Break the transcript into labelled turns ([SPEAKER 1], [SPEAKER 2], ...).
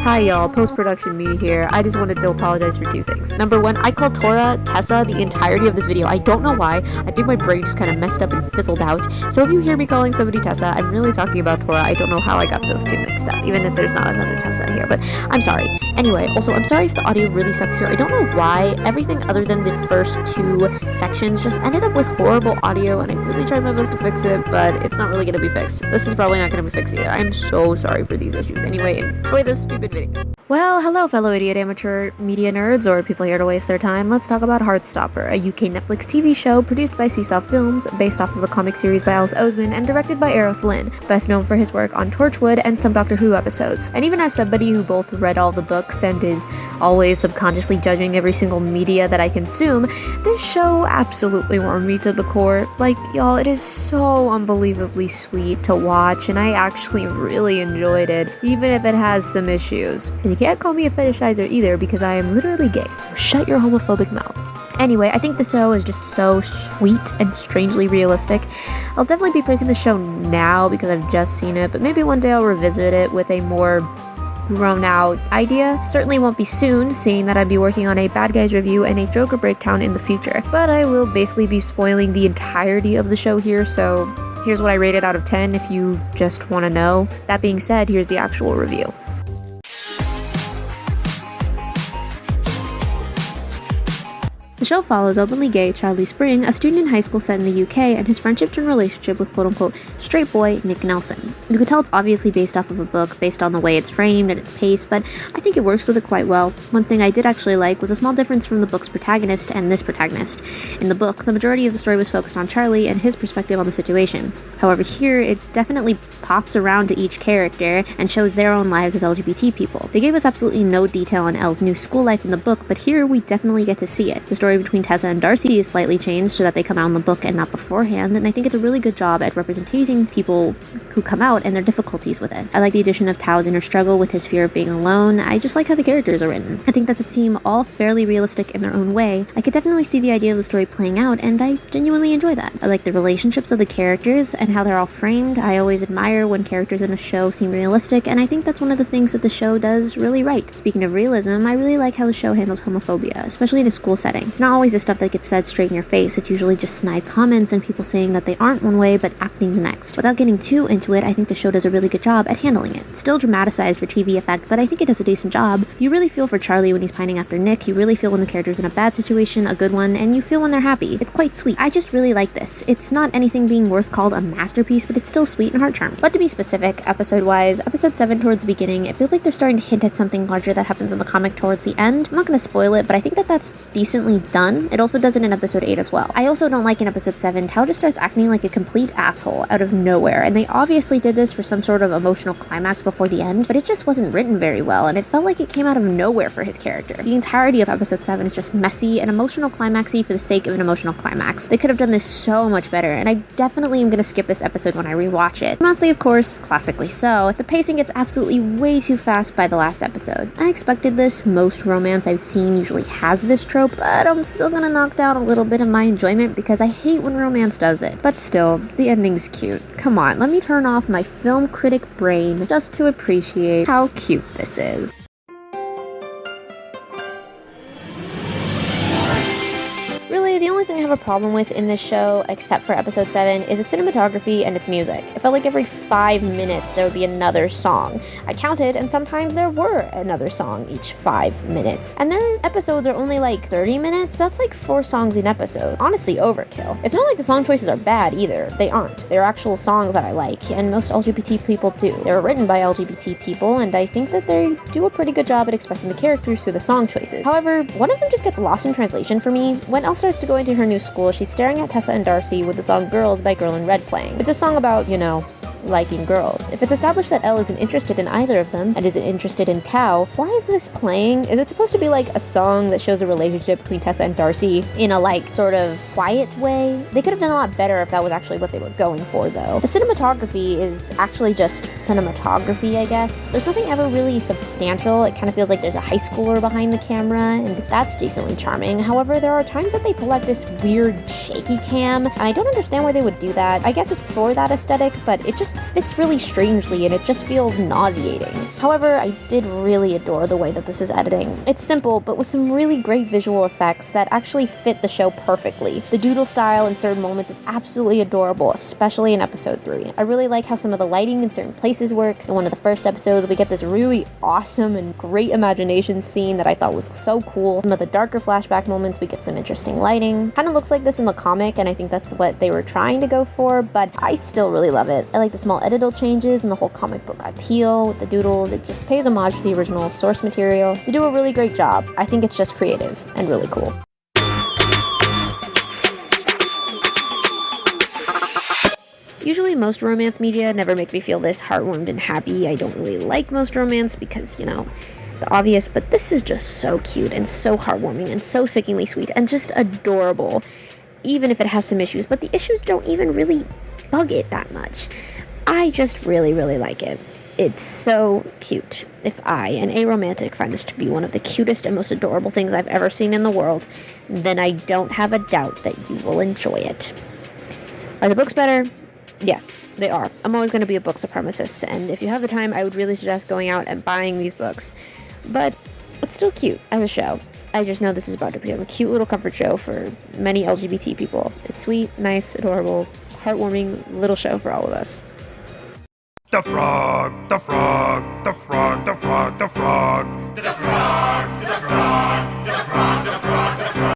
[SPEAKER 1] Hi y'all, post-production me here. I just wanted to apologize for two things. Number one, I called Tora Tessa the entirety of this video. I don't know why. I think my brain just kind of messed up and fizzled out. So if you hear me calling somebody Tessa, I'm really talking about Tora. I don't know how I got those two mixed up, even if there's not another Tessa here, but I'm sorry. Anyway, also, I'm sorry if the audio really sucks here. I don't know why. Everything other than the first two sections just ended up with horrible audio, and I really tried my best to fix it, but it's not really going to be fixed. This is probably not going to be fixed either. I'm so sorry for these issues. Anyway, enjoy this stupid video. Well, hello fellow idiot amateur media nerds or people here to waste their time. Let's talk about Heartstopper, a UK Netflix TV show produced by Seesaw Films, based off of the comic series by Alice Oseman, and directed by Eros Lynn, best known for his work on Torchwood and some Doctor Who episodes. And even as somebody who both read all the books and is always subconsciously judging every single media that I consume, this show absolutely warmed me to the core. Like, y'all, it is so unbelievably sweet to watch, and I actually really enjoyed it, even if it has some issues. And you can't call me a fetishizer either, because I am literally gay, so shut your homophobic mouths. Anyway, I think the show is just so sweet and strangely realistic. I'll definitely be praising the show now because I've just seen it, but maybe one day I'll revisit it with a more grown out idea. Certainly won't be soon, seeing that I'd be working on a Bad Guys review and a Joker breakdown in the future. But I will basically be spoiling the entirety of the show here, so here's what I rate it out of 10 if you just want to know. That being said, here's the actual review. The show follows openly gay Charlie Spring, a student in high school set in the UK, and his friendship and relationship with quote-unquote straight boy Nick Nelson. You can tell it's obviously based off of a book, based on the way it's framed and its pace, but I think it works with it quite well. One thing I did actually like was a small difference from the book's protagonist and this protagonist. In the book, the majority of the story was focused on Charlie and his perspective on the situation. However, here, it definitely pops around to each character and shows their own lives as LGBT people. They gave us absolutely no detail on Elle's new school life in the book, but here we definitely get to see it. The story between Tessa and Darcy is slightly changed so that they come out in the book and not beforehand, and I think it's a really good job at representing people who come out and their difficulties with it. I like the addition of Tao's inner struggle with his fear of being alone. I just like how the characters are written. I think that the team all fairly realistic in their own way. I could definitely see the idea of the story playing out, and I genuinely enjoy that. I like the relationships of the characters and how they're all framed. I always admire when characters in a show seem realistic, and I think that's one of the things that the show does really right. Speaking of realism, I really like how the show handles homophobia, especially in a school setting. It's not always the stuff that gets said straight in your face. It's usually just snide comments and people saying that they aren't one way but acting the next. Without getting too into it, I think the show does a really good job at handling it. Still dramatized for TV effect, but I think it does a decent job. You really feel for Charlie when he's pining after Nick, you really feel when the character's in a bad situation, a good one, and you feel when they're happy. It's quite sweet. I just really like this. It's not anything being worth called a masterpiece, but it's still sweet and heart-charming. But to be specific, episode-wise, episode 7 towards the beginning, it feels like they're starting to hint at something larger that happens in the comic towards the end. I'm not going to spoil it, but I think that that's decently done. It also does it in episode 8 as well. I also don't like in episode 7, Tao just starts acting like a complete asshole out of nowhere, and they obviously did this for some sort of emotional climax before the end, but it just wasn't written very well, and it felt like it came out of nowhere for his character. The entirety of episode 7 is just messy and emotional climaxy for the sake of an emotional climax. They could have done this so much better, and I definitely am going to skip this episode when I rewatch it. Mostly, of course, classically so, the pacing gets absolutely way too fast by the last episode. I expected this. Most romance I've seen usually has this trope, but I'm still gonna knock down a little bit of my enjoyment because I hate when romance does it. But still, the ending's cute. Come on, let me turn off my film critic brain just to appreciate how cute this is. The only thing I have a problem with in this show, except for episode 7, is its cinematography and its music. It felt like every 5 minutes there would be another song. I counted, and sometimes there were another song each 5 minutes. And their episodes are only like 30 minutes, that's like 4 songs an episode. Honestly, overkill. It's not like the song choices are bad either. They aren't. They're actual songs that I like, and most LGBT people do. They were written by LGBT people, and I think that they do a pretty good job at expressing the characters through the song choices. However, one of them just gets lost in translation for me. When Elle starts to go into her new school, she's staring at Tessa and Darcy with the song Girls by Girl in Red playing. It's a song about, you know, liking girls. If it's established that Elle isn't interested in either of them and isn't interested in Tao, why is this playing? Is it supposed to be like a song that shows a relationship between Tessa and Darcy in a like sort of quiet way? They could have done a lot better if that was actually what they were going for though. The cinematography is actually just cinematography, I guess. There's nothing ever really substantial. It kind of feels like there's a high schooler behind the camera, and that's decently charming. However, there are times that they pull out this weird shaky cam, and I don't understand why they would do that. I guess it's for that aesthetic, but it just fits really strangely and it just feels nauseating. However, I did really adore the way that this is editing. It's simple, but with some really great visual effects that actually fit the show perfectly. The doodle style in certain moments is absolutely adorable, especially in episode 3. I really like how some of the lighting in certain places works. In one of the first episodes, we get this really awesome and great imagination scene that I thought was so cool. Some of the darker flashback moments, we get some interesting lighting. Kind of looks like this in the comic, and I think that's what they were trying to go for, but I still really love it. I like the small editorial changes and the whole comic book appeal with the doodles. It just pays homage to the original source material. They do a really great job. I think it's just creative and really cool. Usually most romance media never make me feel this heartwarmed and happy. I don't really like most romance because, you know, the obvious, but this is just so cute and so heartwarming and so sickeningly sweet and just adorable, even if it has some issues, but the issues don't even really bug it that much. I just really, really like it. It's so cute. If I, an aromantic, find this to be one of the cutest and most adorable things I've ever seen in the world, then I don't have a doubt that you will enjoy it. Are the books better? Yes, they are. I'm always going to be a book supremacist, and if you have the time, I would really suggest going out and buying these books. But it's still cute as a show. I just know this is about to become a cute little comfort show for many LGBT people. It's sweet, nice, adorable, heartwarming little show for all of us.
[SPEAKER 2] The frog, the frog, the frog, the frog, the frog, the frog, the frog, the frog, the frog.